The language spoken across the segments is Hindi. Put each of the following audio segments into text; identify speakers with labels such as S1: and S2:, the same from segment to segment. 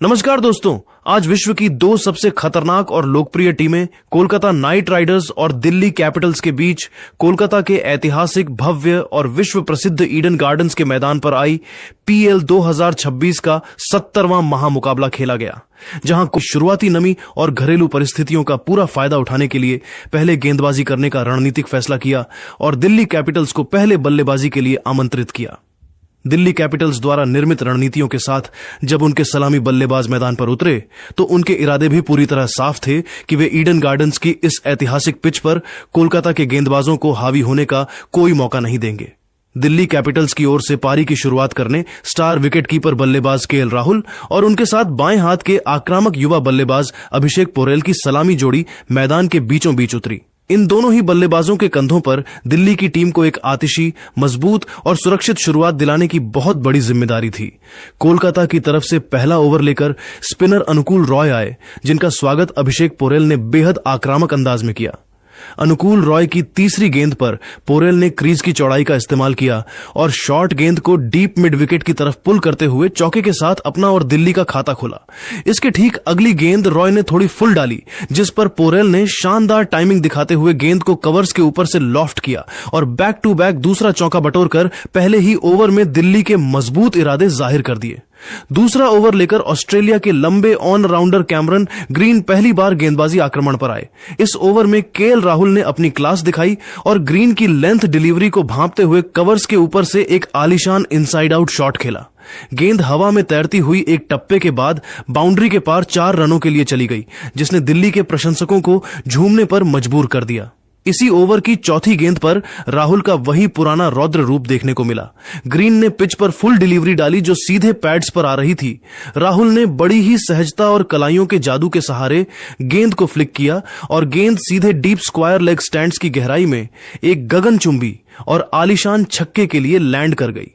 S1: नमस्कार दोस्तों, आज विश्व की दो सबसे खतरनाक और लोकप्रिय टीमें कोलकाता नाइट राइडर्स और दिल्ली कैपिटल्स के बीच कोलकाता के ऐतिहासिक, भव्य और विश्व प्रसिद्ध ईडन गार्डन्स के मैदान पर आई पीएल 2026 का 70वां महामुकाबला खेला गया, जहां कुछ शुरुआती नमी और घरेलू परिस्थितियों का पूरा फायदा उठाने के लिए पहले गेंदबाजी करने का रणनीतिक फैसला किया और दिल्ली कैपिटल्स को पहले बल्लेबाजी के लिए आमंत्रित किया। दिल्ली कैपिटल्स द्वारा निर्मित रणनीतियों के साथ जब उनके सलामी बल्लेबाज मैदान पर उतरे तो उनके इरादे भी पूरी तरह साफ थे कि वे ईडन गार्डन्स की इस ऐतिहासिक पिच पर कोलकाता के गेंदबाजों को हावी होने का कोई मौका नहीं देंगे। दिल्ली कैपिटल्स की ओर से पारी की शुरुआत करने स्टार विकेटकीपर बल्लेबाज केएल राहुल और उनके साथ बाएं हाथ के आक्रामक युवा बल्लेबाज अभिषेक पोरेल की सलामी जोड़ी मैदान के बीचों बीच उतरी। इन दोनों ही बल्लेबाजों के कंधों पर दिल्ली की टीम को एक आतिशी, मजबूत और सुरक्षित शुरुआत दिलाने की बहुत बड़ी जिम्मेदारी थी। कोलकाता की तरफ से पहला ओवर लेकर स्पिनर अनुकूल रॉय आए, जिनका स्वागत अभिषेक पोरेल ने बेहद आक्रामक अंदाज में किया। अनुकूल रॉय की तीसरी गेंद पर पोरेल ने क्रीज की चौड़ाई का इस्तेमाल किया और शॉर्ट गेंद को डीप मिड विकेट की तरफ पुल करते हुए चौके के साथ अपना और दिल्ली का खाता खोला। इसके ठीक अगली गेंद रॉय ने थोड़ी फुल डाली, जिस पर पोरेल ने शानदार टाइमिंग दिखाते हुए गेंद को कवर्स के ऊपर से लॉफ्ट किया और बैक टू बैक दूसरा चौका बटोरकर पहले ही ओवर में दिल्ली के मजबूत इरादे जाहिर कर दिए। दूसरा ओवर लेकर ऑस्ट्रेलिया के लंबे ऑन राउंडर कैमरन ग्रीन पहली बार गेंदबाजी आक्रमण पर आए। इस ओवर में केएल राहुल ने अपनी क्लास दिखाई और ग्रीन की लेंथ डिलीवरी को भांपते हुए कवर्स के ऊपर से एक आलीशान इनसाइड आउट शॉट खेला। गेंद हवा में तैरती हुई एक टप्पे के बाद बाउंड्री के पार 4 रनों के लिए चली गई, जिसने दिल्ली के प्रशंसकों को झूमने पर मजबूर कर दिया। इसी ओवर की चौथी गेंद पर राहुल का वही पुराना रौद्र रूप देखने को मिला। ग्रीन ने पिच पर फुल डिलीवरी डाली जो सीधे पैड्स पर आ रही थी। राहुल ने बड़ी ही सहजता और कलाइयों के जादू के सहारे गेंद को फ्लिक किया और गेंद सीधे डीप स्क्वायर लेग स्टैंड्स की गहराई में एक गगनचुंबी और आलीशान छक्के के लिए लैंड कर गई।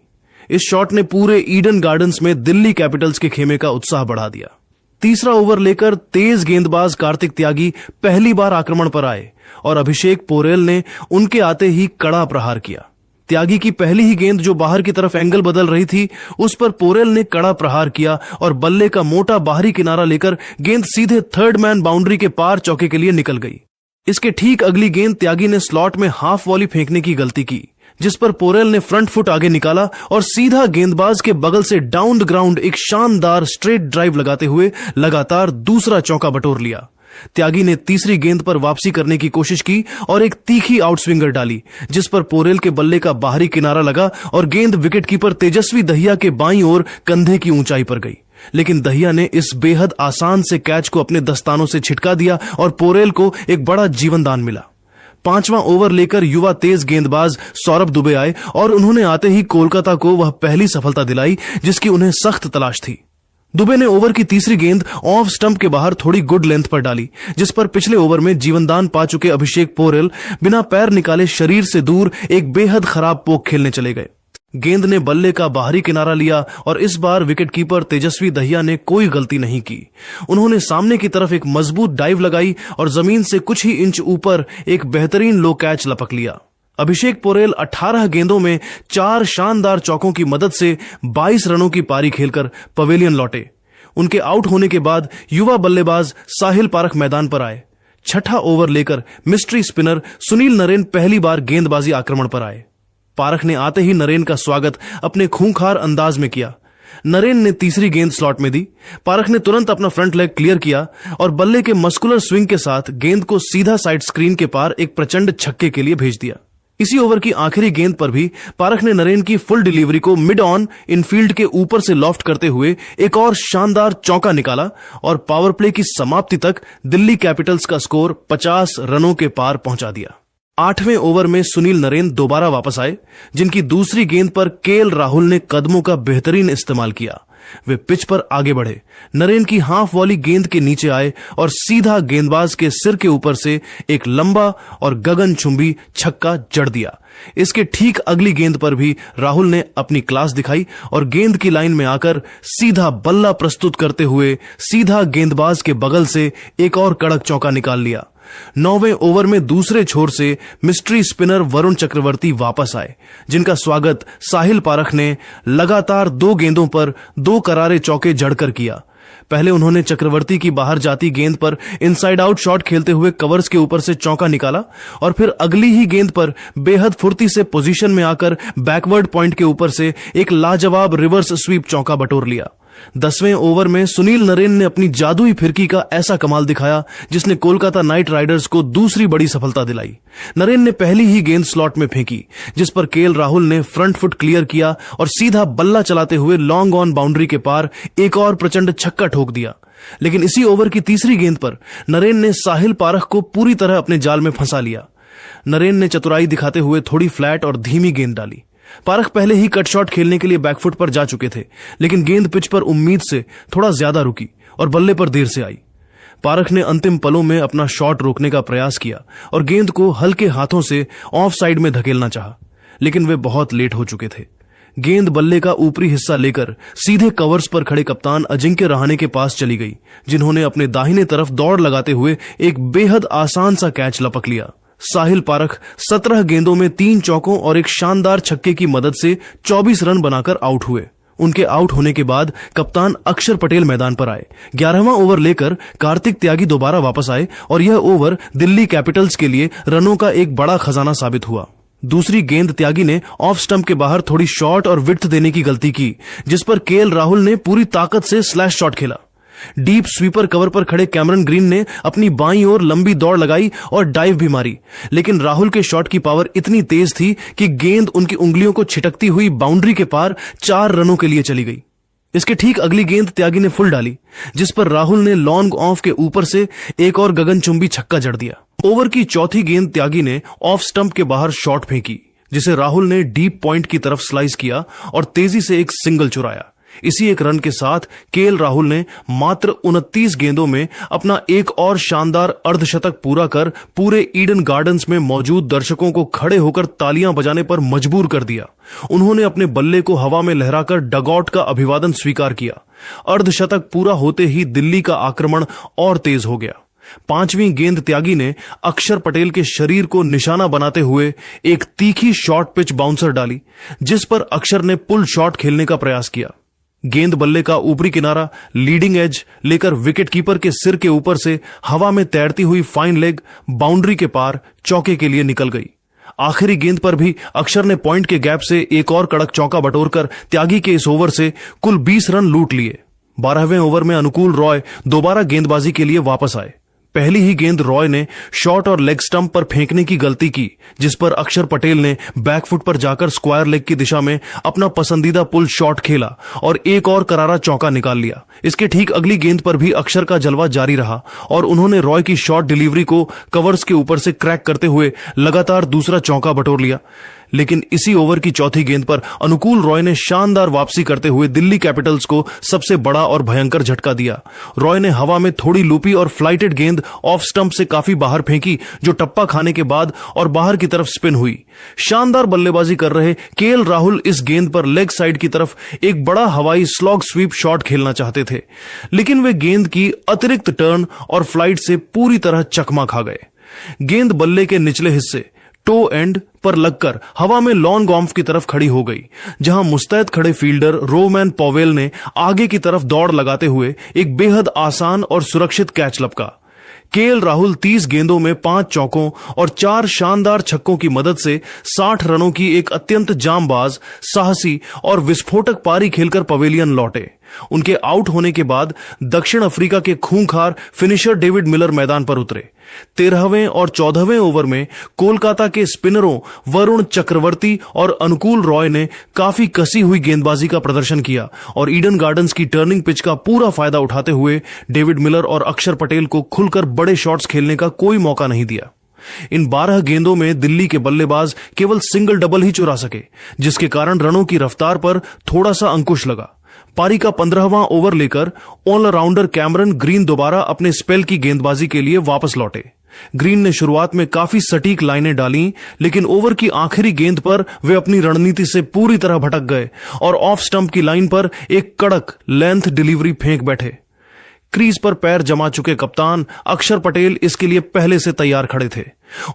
S1: इस शॉट ने पूरे ईडन गार्डन्स में दिल्ली कैपिटल्स के खेमे का उत्साह बढ़ा दिया। तीसरा ओवर लेकर तेज गेंदबाज कार्तिक त्यागी पहली बार आक्रमण पर आए और अभिषेक पोरेल ने उनके आते ही कड़ा प्रहार किया। त्यागी की पहली ही गेंद जो बाहर की तरफ एंगल बदल रही थी, उस पर पोरेल ने कड़ा प्रहार किया और बल्ले का मोटा बाहरी किनारा लेकर गेंद सीधे थर्ड मैन बाउंड्री के पार चौके के लिए निकल गई। इसके ठीक अगली गेंद त्यागी ने स्लॉट में हाफ वॉली फेंकने की गलती की, जिस पर पोरेल ने फ्रंट फुट आगे निकाला और सीधा गेंदबाज के बगल से डाउन द ग्राउंड एक शानदार स्ट्रेट ड्राइव लगाते हुए लगातार दूसरा चौका बटोर लिया। त्यागी ने तीसरी गेंद पर वापसी करने की कोशिश की और एक तीखी आउटस्विंगर डाली, जिस पर पोरेल के बल्ले का बाहरी किनारा लगा और गेंद विकेटकीपर तेजस्वी दहिया के बाईं ओर कंधे की ऊंचाई पर गई। लेकिन दहिया ने इस बेहद आसान से कैच को अपने दस्तानों से छिटका दिया और पोरेल को एक बड़ा जीवनदान मिला। पांचवां ओवर लेकर युवा तेज गेंदबाज सौरभ दुबे आए और उन्होंने आते ही कोलकाता को वह पहली सफलता दिलाई जिसकी उन्हें सख्त तलाश थी। दुबे ने ओवर की तीसरी गेंद ऑफ स्टंप के बाहर थोड़ी गुड लेंथ पर डाली, जिस पर पिछले ओवर में जीवनदान पा चुके अभिषेक पोरेल बिना पैर निकाले शरीर से दूर एक बेहद खराब पोक खेलने चले गए। गेंद ने बल्ले का बाहरी किनारा लिया और इस बार विकेटकीपर तेजस्वी दहिया ने कोई गलती नहीं की। उन्होंने सामने की तरफ एक मजबूत डाइव लगाई और जमीन से कुछ ही इंच ऊपर एक बेहतरीन लो कैच लपक लिया। अभिषेक पोरेल 18 गेंदों में 4 शानदार चौकों की मदद से 22 रनों की पारी खेलकर पवेलियन लौटे। उनके आउट होने के बाद युवा बल्लेबाज साहिल पारख मैदान पर आए। छठा ओवर लेकर मिस्ट्री स्पिनर सुनील नरेन पहली बार गेंदबाजी आक्रमण पर आए। पारख ने आते ही नरेन का स्वागत अपने खूंखार अंदाज में किया। नरेन ने तीसरी गेंद स्लॉट में दी। पारख ने तुरंत अपना फ्रंट लेग क्लियर किया और बल्ले के मस्कुलर स्विंग के साथ गेंद को सीधा साइड स्क्रीन के पार एक प्रचंड छक्के के लिए भेज दिया। इसी ओवर की आखिरी गेंद पर भी पारख ने नरेन की फुल डिलीवरी को मिड ऑन इनफील्ड के ऊपर से लॉफ्ट करते हुए एक और शानदार चौका निकाला और पावर प्ले की समाप्ति तक दिल्ली कैपिटल्स का स्कोर 50 रनों के पार पहुंचा दिया। 8वें ओवर में सुनील नरेन दोबारा वापस आए, जिनकी दूसरी गेंद पर केएल राहुल ने कदमों का बेहतरीन इस्तेमाल किया। वे पिच पर आगे बढ़े। नरेन की हाफ वॉली गेंद के नीचे आए और सीधा गेंदबाज के सिर के ऊपर से एक लंबा और गगनचुंबी छक्का जड़ दिया। इसके ठीक अगली गेंद पर भी राहुल ने अपनी क्लास दिखाई और गेंद की लाइन में आकर सीधा बल्ला प्रस्तुत करते हुए सीधा गेंदबाज के बगल से एक और कड़क चौका निकाल लिया। 9वें ओवर में दूसरे छोर से मिस्ट्री स्पिनर वरुण चक्रवर्ती वापस आए, जिनका स्वागत साहिल पारख ने लगातार 2 गेंदों पर 2 करारे चौके जड़कर किया। पहले उन्होंने चक्रवर्ती की बाहर जाती गेंद पर इनसाइड आउट शॉट खेलते हुए कवर्स के ऊपर से चौका निकाला और फिर अगली ही गेंद पर बेहद फुर्ती से पोजीशन में आकर बैकवर्ड पॉइंट के ऊपर से एक लाजवाब रिवर्स स्वीप चौका बटोर लिया। 10वें ओवर में सुनील नरेन ने अपनी जादुई फिरकी का ऐसा कमाल दिखाया जिसने कोलकाता नाइट राइडर्स को दूसरी बड़ी सफलता दिलाई। नरेन ने पहली ही गेंद स्लॉट में फेंकी जिस पर केएल राहुल ने फ्रंट फुट क्लियर किया और सीधा बल्ला चलाते हुए लॉन्ग ऑन बाउंड्री के पार एक और प्रचंड छक्का ठोक दिया। लेकिन इसी ओवर की तीसरी गेंद पर नरेन ने साहिल पारख को पूरी तरह अपने जाल में फंसा लिया। नरेन ने चतुराई दिखाते हुए थोड़ी फ्लैट और धीमी गेंद डाली। पारख पहले ही कट शॉट खेलने के लिए बैकफुट पर जा चुके थे, लेकिन गेंद पिच पर उम्मीद से थोड़ा ज्यादा रुकी और बल्ले पर देर से आई। पारख ने अंतिम पलों में अपना शॉट रोकने का प्रयास किया और गेंद को हल्के हाथों से ऑफ साइड में धकेलना चाहा, लेकिन वे बहुत लेट हो चुके थे। गेंद बल्ले का ऊपरी हिस्सा लेकर सीधे कवर्स पर खड़े कप्तान अजिंक्य रहाणे के पास चली गई, जिन्होंने अपने दाहिने तरफ दौड़ लगाते हुए एक बेहद आसान सा कैच लपक लिया। साहिल पारख 17 गेंदों में 3 चौकों और एक शानदार छक्के की मदद से 24 रन बनाकर आउट हुए। उनके आउट होने के बाद कप्तान अक्षर पटेल मैदान पर आए। 11वां ओवर लेकर कार्तिक त्यागी दोबारा वापस आए और यह ओवर दिल्ली कैपिटल्स के लिए रनों का एक बड़ा खजाना साबित हुआ। दूसरी गेंद त्यागी ने ऑफ स्टंप के बाहर थोड़ी शॉर्ट और विड्थ देने की गलती की, जिस पर केएल राहुल ने पूरी ताकत से स्लैश शॉट खेला। डीप स्वीपर कवर पर खड़े कैमरन ग्रीन ने अपनी बाईं ओर लंबी दौड़ लगाई और डाइव भी मारी, लेकिन राहुल के शॉट की पावर इतनी तेज थी कि गेंद उनकी उंगलियों को छिटकती हुई बाउंड्री के पार 4 रनों के लिए चली गई। इसके ठीक अगली गेंद त्यागी ने फुल डाली, जिस पर राहुल ने लॉन्ग ऑफ के ऊपर से एक और गगनचुंबी छक्का जड़ दिया। ओवर की चौथी गेंद त्यागी ने ऑफ स्टंप के बाहर शॉट फेंकी, जिसे राहुल ने डीप पॉइंट की तरफ स्लाइस किया और तेजी से एक सिंगल चुराया। इसी एक रन के साथ केएल राहुल ने मात्र 29 गेंदों में अपना एक और शानदार अर्धशतक पूरा कर पूरे ईडन गार्डन्स में मौजूद दर्शकों को खड़े होकर तालियां बजाने पर मजबूर कर दिया। उन्होंने अपने बल्ले को हवा में लहराकर डगआउट का अभिवादन स्वीकार किया। अर्धशतक पूरा होते ही दिल्ली का आक्रमण और तेज हो गया। 5वीं गेंद त्यागी ने अक्षर पटेल के शरीर को निशाना बनाते हुए एक तीखी शॉर्ट पिच बाउंसर डाली, जिस पर अक्षर ने पुल शॉट खेलने का प्रयास किया। गेंद बल्ले का ऊपरी किनारा लीडिंग एज लेकर विकेट कीपर के सिर के ऊपर से हवा में तैरती हुई फाइन लेग बाउंड्री के पार चौके के लिए निकल गई। आखिरी गेंद पर भी अक्षर ने पॉइंट के गैप से एक और कड़क चौका बटोरकर त्यागी के इस ओवर से कुल 20 रन लूट लिए। 12वें ओवर में अनुकूल रॉय दोबारा गेंदबाजी के लिए वापस आए। पहली ही गेंद रॉय ने शॉर्ट और लेग स्टंप पर फेंकने की गलती की, जिस पर अक्षर पटेल ने बैकफुट पर जाकर स्क्वायर लेग की दिशा में अपना पसंदीदा पुल शॉट खेला और एक और करारा चौका निकाल लिया। इसके ठीक अगली गेंद पर भी अक्षर का जलवा जारी रहा और उन्होंने रॉय की शॉर्ट डिलीवरी को कवर्स के ऊपर से क्रैक करते हुए लगातार दूसरा चौका बटोर लिया। लेकिन इसी ओवर की चौथी गेंद पर अनुकूल रॉय ने शानदार वापसी करते हुए दिल्ली कैपिटल्स को सबसे बड़ा और भयंकर झटका दिया। रॉय ने हवा में थोड़ी लूपी और फ्लाइटेड गेंद ऑफ स्टंप से काफी बाहर फेंकी, जो टप्पा खाने के बाद और बाहर की तरफ स्पिन हुई। शानदार बल्लेबाजी कर रहे केएल राहुल इस गेंद पर लेग साइड की तरफ एक बड़ा हवाई स्लॉग स्वीप शॉट खेलना चाहते थे, लेकिन वे गेंद की अतिरिक्त टर्न और फ्लाइट से पूरी तरह चकमा खा गए। गेंद बल्ले के निचले हिस्से टो एंड पर लगकर हवा में लॉन्ग ऑफ की तरफ खड़ी हो गई, जहां मुस्तैद खड़े फील्डर रोमैन पॉवेल ने आगे की तरफ दौड़ लगाते हुए एक बेहद आसान और सुरक्षित कैच लपका। केएल राहुल 30 गेंदों में 5 चौकों और 4 शानदार छक्कों की मदद से 60 रनों की एक अत्यंत जांबाज, साहसी और विस्फोटक पारी खेलकर पवेलियन लौटे। उनके आउट होने के बाद दक्षिण अफ्रीका के खूंखार फिनिशर डेविड मिलर मैदान पर उतरे। 13वें और 14वें ओवर में कोलकाता के स्पिनरों वरुण चक्रवर्ती और अनुकूल रॉय ने काफी कसी हुई गेंदबाजी का प्रदर्शन किया और ईडन गार्डन्स की टर्निंग पिच का पूरा फायदा उठाते हुए डेविड मिलर और अक्षर पटेल को खुलकर बड़े शॉट्स खेलने का कोई मौका नहीं दिया। इन 12 गेंदों में दिल्ली के बल्लेबाज केवल सिंगल डबल ही चुरा सके, जिसके कारण रनों की रफ्तार पर थोड़ा सा अंकुश लगा। पारी का 15वां ओवर लेकर ऑलराउंडर कैमरन ग्रीन दोबारा अपने स्पेल की गेंदबाजी के लिए वापस लौटे। ग्रीन ने शुरुआत में काफी सटीक लाइनें डाली, लेकिन ओवर की आखिरी गेंद पर वे अपनी रणनीति से पूरी तरह भटक गए और ऑफ स्टंप की लाइन पर एक कड़क लेंथ डिलीवरी फेंक बैठे। क्रीज पर पैर जमा चुके कप्तान अक्षर पटेल इसके लिए पहले से तैयार खड़े थे।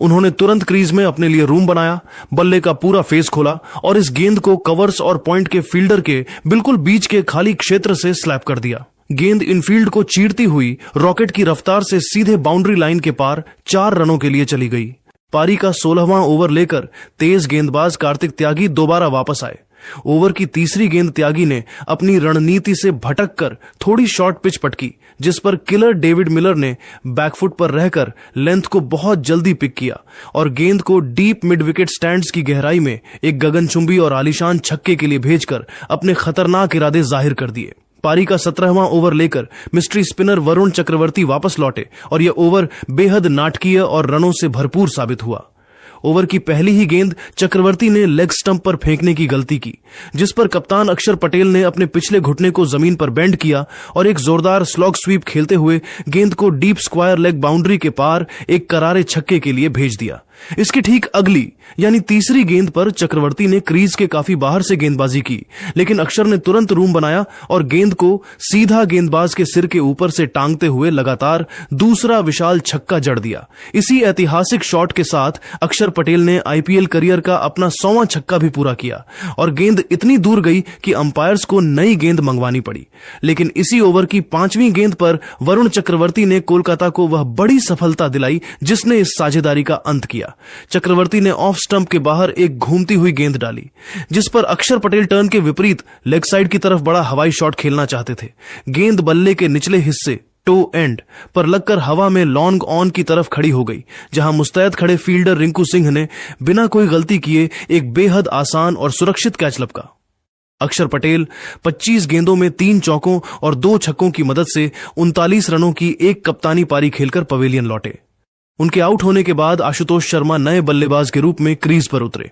S1: उन्होंने तुरंत क्रीज में अपने लिए रूम बनाया, बल्ले का पूरा फेस खोला और इस गेंद को कवर्स और पॉइंट के फील्डर के बिल्कुल बीच के खाली क्षेत्र से स्लैप कर दिया। गेंद इनफील्ड को चीरती हुई रॉकेट की रफ्तार से सीधे बाउंड्री लाइन के पार 4 रनों के लिए चली गई। पारी का 16वां ओवर लेकर तेज गेंदबाज कार्तिक त्यागी दोबारा वापस आए। ओवर की तीसरी गेंद त्यागी ने अपनी रणनीति से भटक कर थोड़ी शॉर्ट पिच पटकी, जिस पर किलर डेविड मिलर ने बैकफुट पर रहकर लेंथ को बहुत जल्दी पिक किया और गेंद को डीप मिड विकेट स्टैंड्स की गहराई में एक गगनचुंबी और आलीशान छक्के के लिए भेजकर अपने खतरनाक इरादे जाहिर कर दिए। पारी का 17वां ओवर लेकर मिस्ट्री स्पिनर वरुण चक्रवर्ती वापस लौटे और यह ओवर बेहद नाटकीय और रनों से भरपूर साबित हुआ। ओवर की पहली ही गेंद चक्रवर्ती ने लेग स्टंप पर फेंकने की गलती की, जिस पर कप्तान अक्षर पटेल ने अपने पिछले घुटने को जमीन पर बेंड किया और एक जोरदार स्लॉग स्वीप खेलते हुए गेंद को डीप स्क्वायर लेग बाउंड्री के पार एक करारे छक्के के लिए भेज दिया। इसकी ठीक अगली यानी तीसरी गेंद पर चक्रवर्ती ने क्रीज के काफी बाहर से गेंदबाजी की, लेकिन अक्षर ने तुरंत रूम बनाया और गेंद को सीधा गेंदबाज के सिर के ऊपर से टांगते हुए लगातार दूसरा विशाल छक्का जड़ दिया। इसी ऐतिहासिक शॉट के साथ अक्षर पटेल ने आईपीएल करियर का अपना 100वां छक्का भी पूरा किया और गेंद इतनी दूर गई कि अंपायर्स को नई गेंद मंगवानी पड़ी। लेकिन इसी ओवर की 5वीं गेंद पर वरुण चक्रवर्ती ने कोलकाता को वह बड़ी सफलता दिलाई जिसने इस साझेदारी का अंत किया। चक्रवर्ती ने ऑफ स्टंप के बाहर एक घूमती हुई गेंद डाली, जिस पर अक्षर पटेल टर्न के विपरीत लेग साइड की तरफ बड़ा हवाई शॉट खेलना चाहते थे। गेंद बल्ले के निचले हिस्से टो एंड पर लगकर हवा में लॉन्ग ऑन की तरफ खड़ी हो गई, जहां मुस्तैद खड़े फील्डर रिंकू सिंह ने बिना कोई गलती किए एक बेहद आसान और सुरक्षित कैच लपका। अक्षर पटेल 25 गेंदों में 3 चौकों और 2 छक्कों की मदद से 39 रनों की एक कप्तानी पारी खेलकर पवेलियन लौटे। उनके आउट होने के बाद आशुतोष शर्मा नए बल्लेबाज के रूप में क्रीज पर उतरे।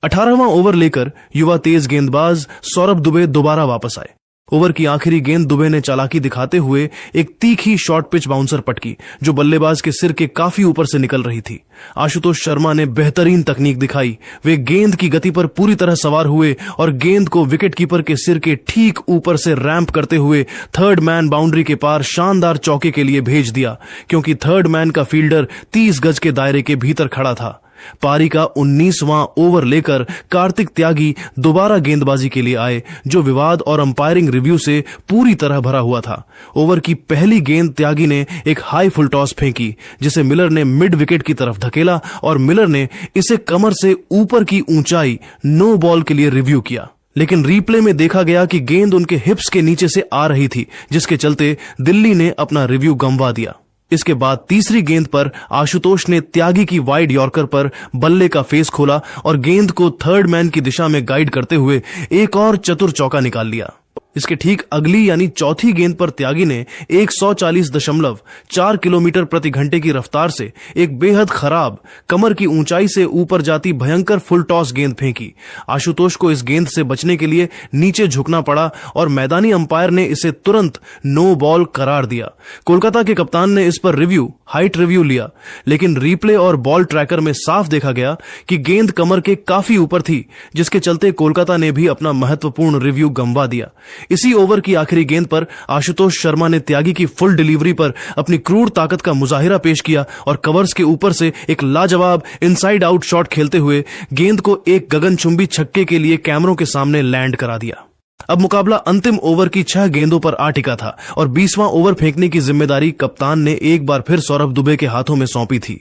S1: 18वां ओवर लेकर युवा तेज गेंदबाज सौरभ दुबे दोबारा वापस आए। ओवर की आखिरी गेंद दुबे ने चालाकी दिखाते हुए एक तीखी शॉर्ट पिच बाउंसर पटकी, जो बल्लेबाज के सिर के काफी ऊपर से निकल रही थी। आशुतोष शर्मा ने बेहतरीन तकनीक दिखाई। वे गेंद की गति पर पूरी तरह सवार हुए और गेंद को विकेटकीपर के सिर के ठीक ऊपर से रैंप करते हुए थर्ड मैन बाउंड्री के पार शानदार चौके के लिए भेज दिया, क्योंकि थर्ड मैन का फील्डर 30 गज के दायरे के भीतर खड़ा था। पारी का 19वां ओवर लेकर कार्तिक त्यागी दोबारा गेंदबाजी के लिए आए, जो विवाद और अंपायरिंग रिव्यू से पूरी तरह भरा हुआ था। ओवर की पहली गेंद त्यागी ने एक हाई फुल टॉस फेंकी, जिसे मिलर ने मिड विकेट की तरफ धकेला और मिलर ने इसे कमर से ऊपर की ऊंचाई नो बॉल के लिए रिव्यू किया। लेकिन रीप्ले में देखा गया कि गेंद उनके हिप्स के नीचे से आ रही थी, जिसके चलते दिल्ली ने अपना रिव्यू गंवा दिया। इसके बाद तीसरी गेंद पर आशुतोष ने त्यागी की वाइड यॉर्कर पर बल्ले का फेस खोला और गेंद को थर्ड मैन की दिशा में गाइड करते हुए एक और चतुर चौका निकाल लिया। इसके ठीक अगली यानी चौथी गेंद पर त्यागी ने 140.4 किलोमीटर प्रति घंटे की रफ्तार से एक बेहद खराब कमर की ऊंचाई से ऊपर जाती भयंकर फुल टॉस गेंद फेंकी। आशुतोष को इस गेंद से बचने के लिए नीचे झुकना पड़ा और मैदानी अंपायर ने इसे तुरंत नो बॉल करार दिया। कोलकाता के कप्तान ने इस पर हाइट रिव्यू लिया, लेकिन रीप्ले और बॉल ट्रैकर में साफ देखा गया कि गेंद कमर के काफी ऊपर थी, जिसके चलते कोलकाता ने भी अपना महत्वपूर्ण रिव्यू गंवा दिया। इसी ओवर की आखिरी गेंद पर आशुतोष शर्मा ने त्यागी की फुल डिलीवरी पर अपनी क्रूर ताकत का मुजाहिरा पेश किया और कवर्स के ऊपर से एक लाजवाब इनसाइड आउट शॉट खेलते हुए गेंद को एक गगनचुंबी छक्के के लिए कैमरों के सामने लैंड करा दिया। अब मुकाबला अंतिम ओवर की 6 गेंदों पर आ टिका था और 20वां ओवर फेंकने की जिम्मेदारी कप्तान ने एक बार फिर सौरभ दुबे के हाथों में सौंपी थी।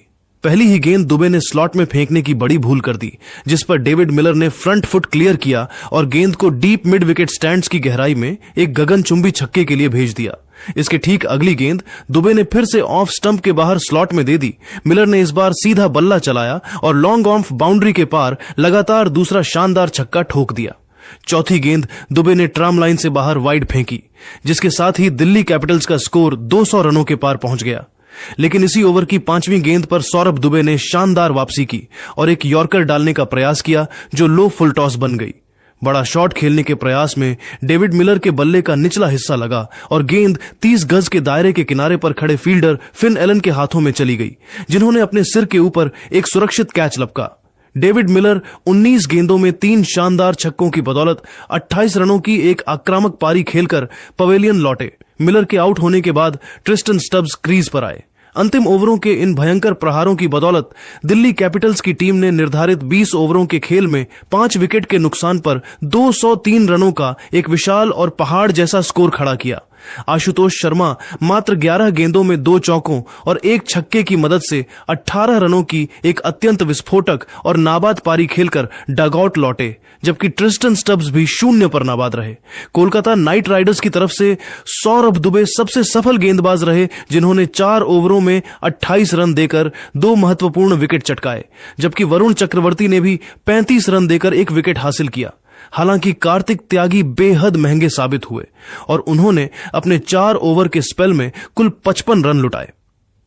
S1: पहली ही गेंद दुबे ने स्लॉट में फेंकने की बड़ी भूल कर दी, जिस पर डेविड मिलर ने फ्रंट फुट क्लियर किया और गेंद को डीप मिड विकेट स्टैंड्स की गहराई में एक गगनचुंबी छक्के के लिए भेज दिया। इसके ठीक अगली गेंद दुबे ने फिर से ऑफ स्टंप के बाहर स्लॉट में दे दी। मिलर ने इस बार सीधा बल्ला चलाया और लॉन्ग ऑफ बाउंड्री के पार लगातार दूसरा शानदार छक्का ठोक दिया। चौथी गेंद दुबे ने ट्राम लाइन से बाहर वाइड फेंकी, जिसके साथ ही दिल्ली कैपिटल्स का स्कोर 200 रनों के पार पहुंच गया। लेकिन इसी ओवर की 5वीं गेंद पर सौरभ दुबे ने शानदार वापसी की और एक यॉर्कर डालने का प्रयास किया, जो लो फुल टॉस बन गई। बड़ा शॉट खेलने के प्रयास में डेविड मिलर के बल्ले का निचला हिस्सा लगा और गेंद 30 गज के दायरे के किनारे पर खड़े फील्डर फिन एलन के हाथों में चली गई, जिन्होंने अपने सिर के ऊपर एक सुरक्षित कैच लपका। डेविड मिलर 19 गेंदों में 3 शानदार छक्कों की बदौलत 28 रनों की एक आक्रामक पारी खेलकर पवेलियन लौटे। मिलर के आउट होने के बाद ट्रिस्टन स्टब्स क्रीज पर आए। अंतिम ओवरों के इन भयंकर प्रहारों की बदौलत दिल्ली कैपिटल्स की टीम ने निर्धारित 20 ओवरों के खेल में 5 विकेट के नुकसान पर 203 रनों का एक विशाल और पहाड़ जैसा स्कोर खड़ा किया। आशुतोष शर्मा मात्र 11 गेंदों में 2 चौकों और 1 छक्के की मदद से 18 रनों की एक अत्यंत विस्फोटक और नाबाद पारी खेलकर डगआउट लौटे, जबकि ट्रिस्टन स्टब्स भी 0 पर नाबाद रहे। कोलकाता नाइट राइडर्स की तरफ से सौरभ दुबे सबसे सफल गेंदबाज रहे, जिन्होंने 4 ओवरों में 28 रन देकर 2 महत्वपूर्ण विकेट चटकाए, जबकि वरुण चक्रवर्ती ने भी 35 रन देकर 1 विकेट हासिल किया। हालांकि कार्तिक त्यागी बेहद महंगे साबित हुए और उन्होंने अपने 4 ओवर के स्पेल में कुल 55 रन लुटाए।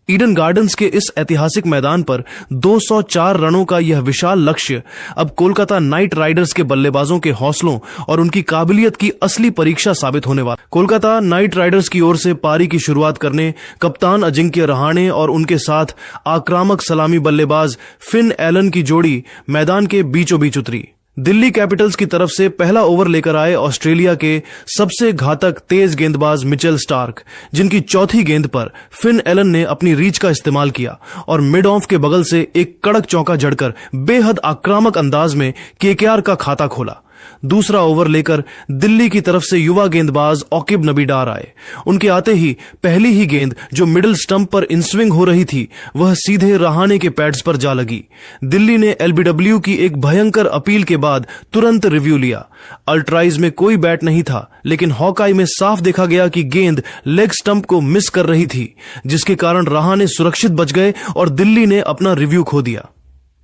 S1: ईडन गार्डन्स के इस ऐतिहासिक मैदान पर 204 रनों का यह विशाल लक्ष्य अब कोलकाता नाइट राइडर्स के बल्लेबाजों के हौसलों और उनकी काबिलियत की असली परीक्षा साबित होने वाला। कोलकाता नाइट राइडर्स की ओर से पारी की शुरुआत करने कप्तान अजिंक्य रहाणे और उनके साथ आक्रामक सलामी बल्लेबाज फिन एलन की जोड़ी मैदान के बीचों बीच उतरी। दिल्ली कैपिटल्स की तरफ से पहला ओवर लेकर आए ऑस्ट्रेलिया के सबसे घातक तेज गेंदबाज मिचेल स्टार्क, जिनकी चौथी गेंद पर फिन एलन ने अपनी रीच का इस्तेमाल किया और मिड ऑफ के बगल से एक कड़क चौका जड़कर बेहद आक्रामक अंदाज में केकेआर का खाता खोला। दूसरा ओवर लेकर दिल्ली की तरफ से युवा गेंदबाज ऑकिब नबी डार आए। उनके आते ही पहली ही गेंद जो मिडिल स्टंप पर इनस्विंग हो रही थी वह सीधे रहाणे के पैड्स पर जा लगी। दिल्ली ने एलबीडब्ल्यू की एक भयंकर अपील के बाद तुरंत रिव्यू लिया। अल्ट्राइज में कोई बैट नहीं था, लेकिन हॉकाई में साफ देखा गया कि गेंद लेग स्टंप को मिस कर रही थी, जिसके कारण रहाणे सुरक्षित बच गए और दिल्ली ने अपना रिव्यू खो दिया।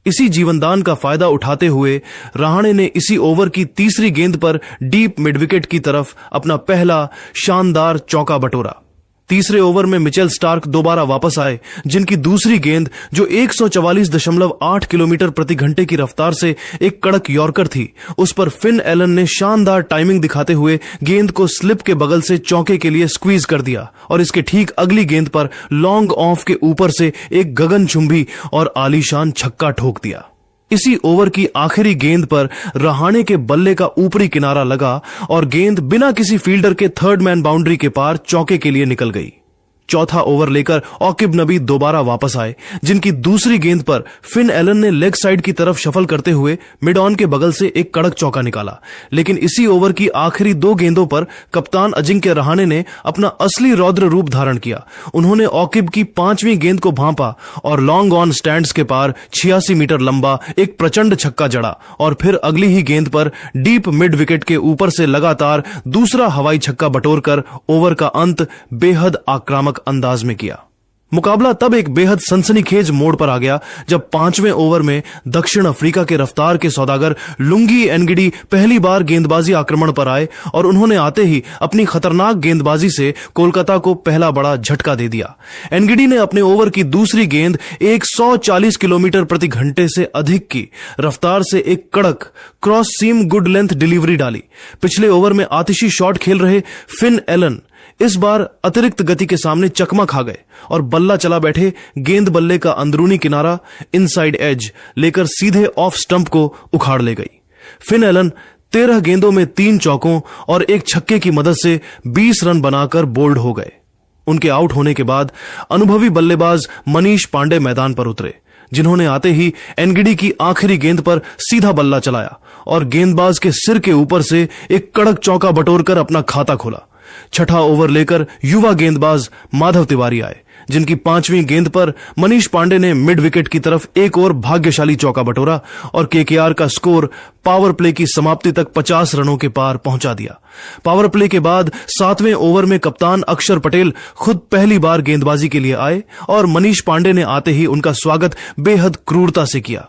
S1: इसी जीवनदान का फायदा उठाते हुए रहाणे ने इसी ओवर की तीसरी गेंद पर डीप मिडविकेट की तरफ अपना पहला शानदार चौका बटोरा। तीसरे ओवर में मिचेल स्टार्क दोबारा वापस आए, जिनकी दूसरी गेंद जो 144.8 किलोमीटर प्रति घंटे की रफ्तार से एक कड़क यॉर्कर थी, उस पर फिन एलन ने शानदार टाइमिंग दिखाते हुए गेंद को स्लिप के बगल से चौके के लिए स्क्वीज कर दिया और इसके ठीक अगली गेंद पर लॉन्ग ऑफ के ऊपर से एक गगनचुंबी और आलीशान छक्का ठोक दिया। इसी ओवर की आखिरी गेंद पर रहाणे के बल्ले का ऊपरी किनारा लगा और गेंद बिना किसी फील्डर के थर्ड मैन बाउंड्री के पार चौके के लिए निकल गई। चौथा ओवर लेकर ऑकिब नबी दोबारा वापस आए, जिनकी दूसरी गेंद पर फिन एलन ने लेग साइड की तरफ शफल करते हुए मिड ऑन के बगल से एक कड़क चौका निकाला। लेकिन इसी ओवर की आखिरी 2 गेंदों पर कप्तान अजिंक्य रहाणे ने अपना असली रौद्र रूप धारण किया। उन्होंने ऑकिब की 5वीं गेंद को भांपा और लॉन्ग ऑन स्टैंड्स के पार 86 मीटर लंबा एक प्रचंड छक्का जड़ा और फिर अगली ही गेंद पर डीप मिड विकेट के ऊपर से लगातार दूसरा हवाई छक्का बटोरकर ओवर का अंत बेहद आक्रामक अंदाज में किया। मुकाबला तब एक बेहद सनसनीखेज मोड़ पर आ गया जब 5वें ओवर में दक्षिण अफ्रीका के रफ्तार के सौदागर लुंगी एनगिडी पहली बार गेंदबाजी आक्रमण पर आए और उन्होंने आते ही अपनी खतरनाक गेंदबाजी से कोलकाता को पहला बड़ा झटका दे दिया। एनगिडी ने अपने ओवर की दूसरी गेंद 140 किलोमीटर प्रति घंटे से अधिक की रफ्तार से एक कड़क cross seem good length delivery डाली। पिछले ओवर में आतिशी शॉट खेल रहे फिन एलन इस बार अतिरिक्त गति के सामने चकमा खा गए और बल्ला चला बैठे गेंद बल्ले का अंदरूनी किनारा इनसाइड एज लेकर सीधे ऑफ स्टंप को उखाड़ ले गई। फिन एलन 13 गेंदों में 3 चौकों और एक छक्के की मदद से 20 रन बनाकर बोल्ड हो गए। उनके आउट होने के बाद अनुभवी बल्लेबाज मनीष पांडे मैदान पर उतरे, जिन्होंने आते ही एनगिडी की आखिरी गेंद पर सीधा बल्ला चलाया और गेंदबाज के सिर के ऊपर से एक कड़क चौका बटोरकर अपना खाता खोला। छठा ओवर लेकर युवा गेंदबाज माधव तिवारी आए, जिनकी 5वीं गेंद पर मनीष पांडे ने मिड विकेट की तरफ एक और भाग्यशाली चौका बटोरा और केकेआर का स्कोर पावर प्ले की समाप्ति तक 50 रनों के पार पहुंचा दिया। पावर प्ले के बाद 7वें ओवर में कप्तान अक्षर पटेल खुद पहली बार गेंदबाजी के लिए आए और मनीष पांडे ने आते ही उनका स्वागत बेहद क्रूरता से किया।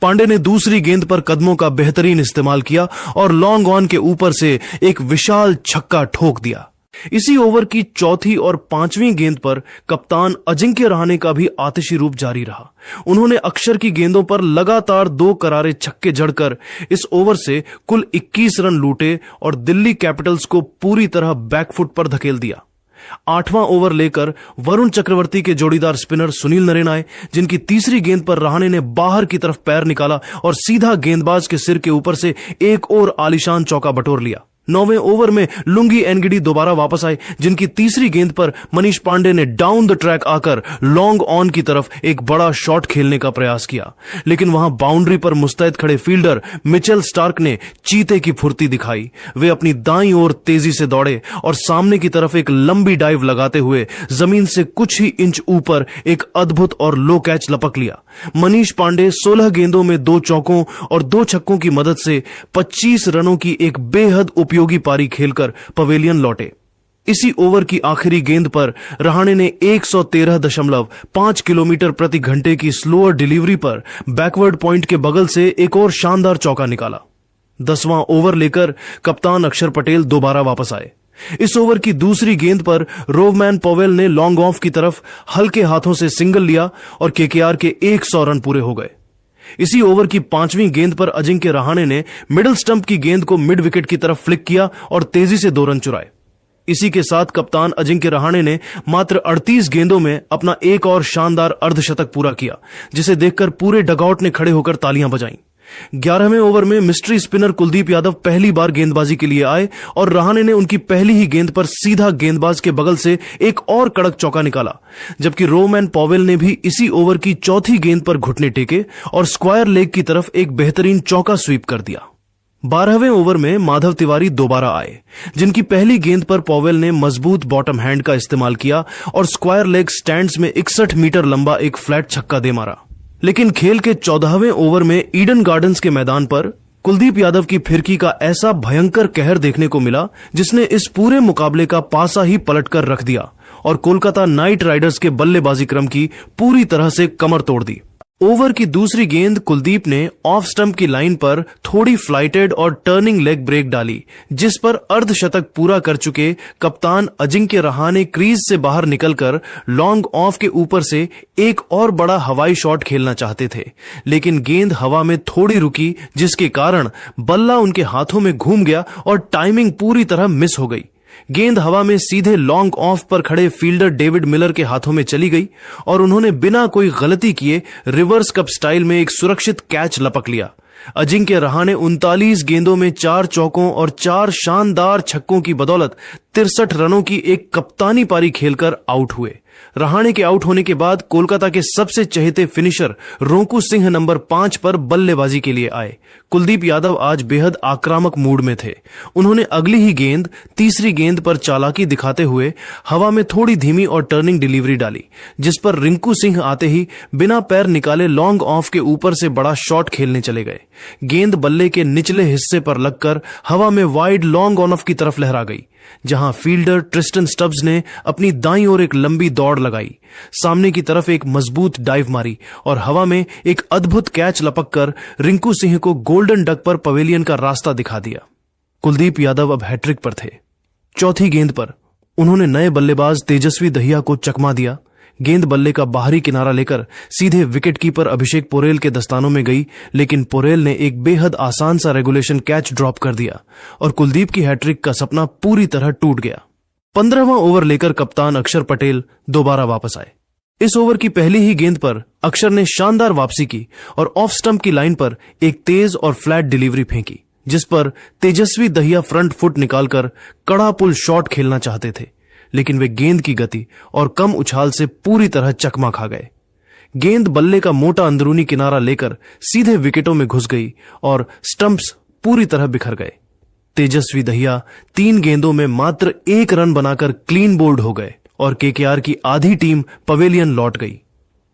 S1: पांडे ने दूसरी गेंद पर कदमों का बेहतरीन इस्तेमाल किया और लॉन्ग ऑन के ऊपर से एक विशाल छक्का ठोक दिया। इसी ओवर की चौथी और 5वीं गेंद पर कप्तान अजिंक्य रहाणे का भी आतिशी रूप जारी रहा। उन्होंने अक्षर की गेंदों पर लगातार 2 करारे छक्के जड़कर इस ओवर से कुल 21 रन लूटे और दिल्ली कैपिटल्स को पूरी तरह बैकफुट पर धकेल दिया। 8वां ओवर लेकर वरुण चक्रवर्ती के जोड़ीदार स्पिनर सुनील नरेन आए, जिनकी तीसरी गेंद पर रहाणे ने बाहर की तरफ पैर निकाला और सीधा गेंदबाज के सिर के ऊपर से एक और आलीशान चौका बटोर लिया। 9वें ओवर में लुंगी एनगिडी दोबारा वापस आए, जिनकी तीसरी गेंद पर मनीष पांडे ने डाउन द ट्रैक आकर लॉन्ग ऑन की तरफ एक बड़ा शॉट खेलने का प्रयास किया, लेकिन वहां बाउंड्री पर मुस्तैद खड़े फील्डर मिचेल स्टार्क ने चीते की फुर्ती दिखाई। वे अपनी दाईं ओर तेजी से दौड़े और सामने की तरफ एक लंबी डाइव लगाते हुए जमीन से कुछ ही इंच ऊपर एक अद्भुत और लो कैच लपक लिया। मनीष पांडे 16 गेंदों में 2 चौकों और 2 छक्कों की मदद से 25 रनों की एक बेहद उपयोगी पारी खेलकर पवेलियन लौटे। इसी ओवर की आखिरी गेंद पर रहाणे ने 113.5 किलोमीटर प्रति घंटे की स्लोअर डिलीवरी पर बैकवर्ड पॉइंट के बगल से एक और शानदार चौका निकाला। 10वां ओवर लेकर कप्तान अक्षर पटेल दोबारा वापस आए। इस ओवर की दूसरी गेंद पर रोवमैन पॉवेल ने लॉन्ग ऑफ की तरफ हल्के हाथों से सिंगल लिया और केकेआर के 100 रन पूरे हो गए। इसी ओवर की 5वीं गेंद पर अजिंक्य रहाणे ने मिडिल स्टंप की गेंद को मिड विकेट की तरफ फ्लिक किया और तेजी से 2 रन चुराए। इसी के साथ कप्तान अजिंक्य रहाणे ने मात्र 38 गेंदों में अपना एक और शानदार अर्धशतक पूरा किया, जिसे देखकर पूरे डगआउट ने खड़े होकर तालियां बजाईं। 11वें ओवर में मिस्ट्री स्पिनर कुलदीप यादव पहली बार गेंदबाजी के लिए आए और रहाणे ने उनकी पहली ही गेंद पर सीधा गेंदबाज के बगल से एक और कड़क चौका निकाला, जबकि रोवमैन पॉवेल ने भी इसी ओवर की चौथी गेंद पर घुटने टेके और स्क्वायर लेग की तरफ एक बेहतरीन चौका स्वीप कर दिया। 12वें ओवर में माधव तिवारी दोबारा आए, जिनकी पहली गेंद पर पॉवेल ने मजबूत बॉटम हैंड का इस्तेमाल किया और स्क्वायर लेग स्टैंड्स में 61 मीटर लंबा एक फ्लैट छक्का दे मारा। लेकिन खेल के 14वें ओवर में ईडन गार्डन्स के मैदान पर कुलदीप यादव की फिरकी का ऐसा भयंकर कहर देखने को मिला, जिसने इस पूरे मुकाबले का पासा ही पलटकर रख दिया और कोलकाता नाइट राइडर्स के बल्लेबाजी क्रम की पूरी तरह से कमर तोड़ दी। ओवर की दूसरी गेंद कुलदीप ने ऑफ स्टंप की लाइन पर थोड़ी फ्लाइटेड और टर्निंग लेग ब्रेक डाली, जिस पर अर्धशतक पूरा कर चुके कप्तान अजिंक्य रहाणे क्रीज से बाहर निकलकर लॉन्ग ऑफ के ऊपर से एक और बड़ा हवाई शॉट खेलना चाहते थे, लेकिन गेंद हवा में थोड़ी रुकी, जिसके कारण बल्ला उनके हाथों में घूम गया और टाइमिंग पूरी तरह मिस हो गई। गेंद हवा में सीधे लॉन्ग ऑफ पर खड़े फील्डर डेविड मिलर के हाथों में चली गई और उन्होंने बिना कोई गलती किए रिवर्स कप स्टाइल में एक सुरक्षित कैच लपक लिया। अजिंक्य रहाणे 39 गेंदों में 4 चौकों और 4 शानदार छक्कों की बदौलत 63 रनों की एक कप्तानी पारी खेलकर आउट हुए। रहाणे के आउट होने के बाद कोलकाता के सबसे चहेते फिनिशर रोंकू सिंह नंबर 5 पर बल्लेबाजी के लिए आए। कुलदीप यादव आज बेहद आक्रामक मूड में थे। उन्होंने अगली ही गेंद, तीसरी गेंद पर चालाकी दिखाते हुए हवा में थोड़ी धीमी और टर्निंग डिलीवरी डाली, जिस पर रिंकू सिंह आते ही बिना पैर निकाले लॉन्ग ऑफ के ऊपर से बड़ा शॉट खेलने चले गए। गेंद बल्ले के निचले हिस्से पर लगकर हवा में वाइड लॉन्ग ऑन ऑफ की तरफ लहरा गई, जहां फील्डर ट्रिस्टन स्टब्स ने अपनी दाईं ओर एक लंबी दौड़ लगाई, सामने की तरफ एक मजबूत डाइव मारी और हवा में एक अद्भुत कैच लपककर रिंकू सिंह को गोल्डन डक पर पवेलियन का रास्ता दिखा दिया। कुलदीप यादव अब हैट्रिक पर थे। चौथी गेंद पर उन्होंने नए बल्लेबाज तेजस्वी दहिया को चकमा दिया। गेंद बल्ले का बाहरी किनारा लेकर सीधे विकेटकीपर अभिषेक पोरेल के दस्तानों में गई, लेकिन पोरेल ने एक बेहद आसान सा रेगुलेशन कैच ड्रॉप कर दिया और कुलदीप की हैट्रिक का सपना पूरी तरह टूट गया। 15वां ओवर लेकर कप्तान अक्षर पटेल दोबारा वापस आए। इस ओवर की पहली ही गेंद पर अक्षर ने शानदार वापसी की और ऑफ स्टंप की लाइन पर एक तेज और फ्लैट डिलीवरी फेंकी, जिस पर तेजस्वी दहिया फ्रंट फुट निकालकर कड़ा पुल शॉट खेलना चाहते थे, लेकिन वे गेंद की गति और कम उछाल से पूरी तरह चकमा खा गए। गेंद बल्ले का मोटा अंदरूनी किनारा लेकर सीधे विकेटों में घुस गई और स्टंप्स पूरी तरह बिखर गए। तेजस्वी दहिया 3 गेंदों में मात्र 1 रन बनाकर क्लीन बोल्ड हो गए और केकेआर की आधी टीम पवेलियन लौट गई।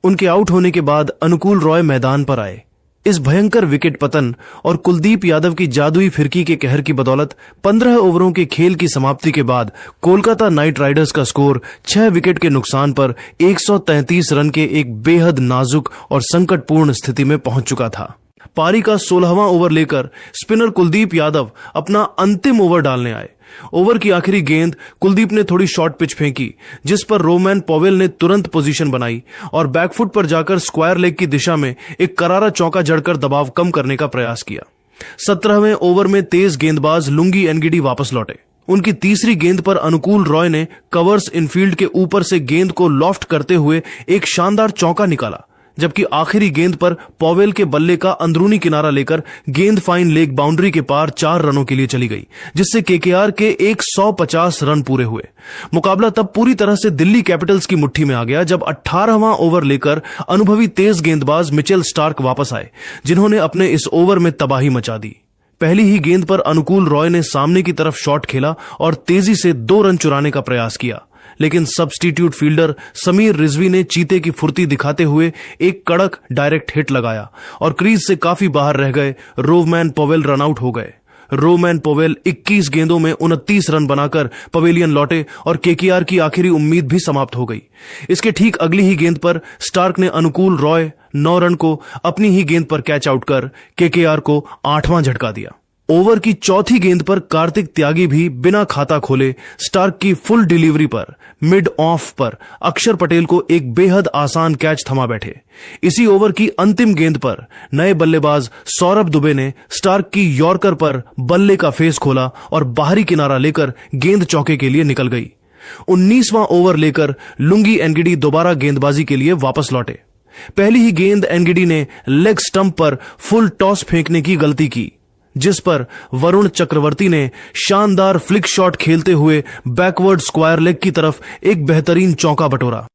S1: उनके आउट होने के बाद अनुकूल रॉय मैदान पर आए। इस भयंकर विकेट पतन और कुलदीप यादव की जादुई फिरकी के कहर की बदौलत 15 ओवरों के खेल की समाप्ति के बाद कोलकाता नाइट राइडर्स का स्कोर 6 विकेट के नुकसान पर 133 रन के एक बेहद नाजुक और संकटपूर्ण स्थिति में पहुंच चुका था। पारी का 16वां ओवर लेकर स्पिनर कुलदीप यादव अपना अंतिम ओवर डालने आए। ओवर की आखिरी गेंद कुलदीप ने थोड़ी शॉर्ट पिच फेंकी, जिस पर रोवमैन पॉवेल ने तुरंत पोजीशन बनाई और बैकफुट पर जाकर स्क्वायर लेग की दिशा में एक करारा चौका जड़कर दबाव कम करने का प्रयास किया। 17वें ओवर में तेज गेंदबाज लुंगी एनगिडी वापस लौटे। उनकी तीसरी गेंद पर अनुकूल रॉय ने कवर्स इनफील्ड के ऊपर से गेंद को लॉफ्ट करते हुए एक शानदार चौका निकाला, जबकि आखिरी गेंद पर पॉवेल के बल्ले का अंदरूनी किनारा लेकर गेंद फाइन लेग बाउंड्री के पार 4 रनों के लिए चली गई, जिससे केकेआर के 150 रन पूरे हुए। मुकाबला तब पूरी तरह से दिल्ली कैपिटल्स की मुट्ठी में आ गया जब 18वां ओवर लेकर अनुभवी तेज गेंदबाज मिचेल स्टार्क वापस आए, जिन्होंने अपने इस ओवर में तबाही मचा दी। पहली ही गेंद पर अनुकूल रॉय ने सामने की तरफ शॉट खेला और तेजी से 2 रन चुराने का प्रयास किया, लेकिन सब्स्टिट्यूट फील्डर समीर रिजवी ने चीते की फुर्ती दिखाते हुए एक कड़क डायरेक्ट हिट लगाया और क्रीज से काफी बाहर रह गए रोवमैन पॉवेल रन आउट हो गए। रोवमैन पॉवेल 21 गेंदों में 29 रन बनाकर पवेलियन लौटे और केकेआर की आखिरी उम्मीद भी समाप्त हो गई। इसके ठीक अगली ही गेंद पर स्टार्क ने अनुकूल रॉय 9 रन को अपनी ही गेंद पर कैच आउट कर केकेआर को 8वां झटका दिया। ओवर की चौथी गेंद पर कार्तिक त्यागी भी बिना खाता खोले स्टार्क की फुल डिलीवरी पर मिड ऑफ पर अक्षर पटेल को एक बेहद आसान कैच थमा बैठे। इसी ओवर की अंतिम गेंद पर नए बल्लेबाज सौरभ दुबे ने स्टार्क की यॉर्कर पर बल्ले का फेस खोला और बाहरी किनारा लेकर गेंद चौके के लिए निकल गई। 19वां ओवर लेकर लुंगी एनगिडी दोबारा गेंदबाजी के लिए वापस लौटे। पहली ही गेंद एनगिडी ने लेग स्टंप पर फुल टॉस फेंकने की गलती की, जिस पर वरुण चक्रवर्ती ने शानदार फ्लिक शॉट खेलते हुए बैकवर्ड स्क्वायर लेग की तरफ एक बेहतरीन चौका बटोरा।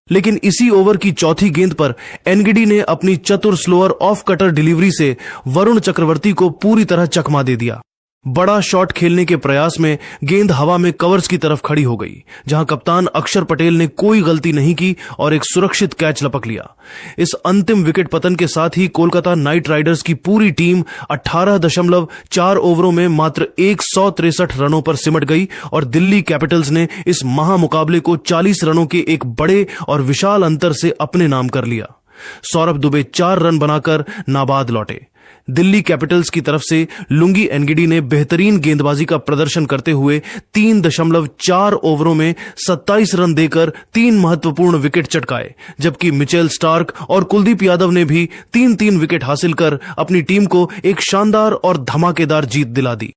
S1: लेकिन इसी ओवर की चौथी गेंद पर एनगिडी ने अपनी चतुर स्लोअर ऑफ कटर डिलीवरी से वरुण चक्रवर्ती को पूरी तरह चकमा दे दिया। बड़ा शॉट खेलने के प्रयास में गेंद हवा में कवर्स की तरफ खड़ी हो गई, जहां कप्तान अक्षर पटेल ने कोई गलती नहीं की और एक सुरक्षित कैच लपक लिया। इस अंतिम विकेट पतन के साथ ही कोलकाता नाइट राइडर्स की पूरी टीम 18.4 ओवरों में मात्र 163 रनों पर सिमट गई और दिल्ली कैपिटल्स ने इस महामुकाबले को 40 रनों के एक बड़े और विशाल अंतर से अपने नाम कर लिया। सौरभ दुबे 4 रन बनाकर नाबाद लौटे। दिल्ली कैपिटल्स की तरफ से लुंगी एनगिडी ने बेहतरीन गेंदबाजी का प्रदर्शन करते हुए 3.4 ओवरों में 27 रन देकर 3 महत्वपूर्ण विकेट चटकाए, जबकि मिचेल स्टार्क और कुलदीप यादव ने भी 3-3 विकेट हासिल कर अपनी टीम को एक शानदार और धमाकेदार जीत दिला दी।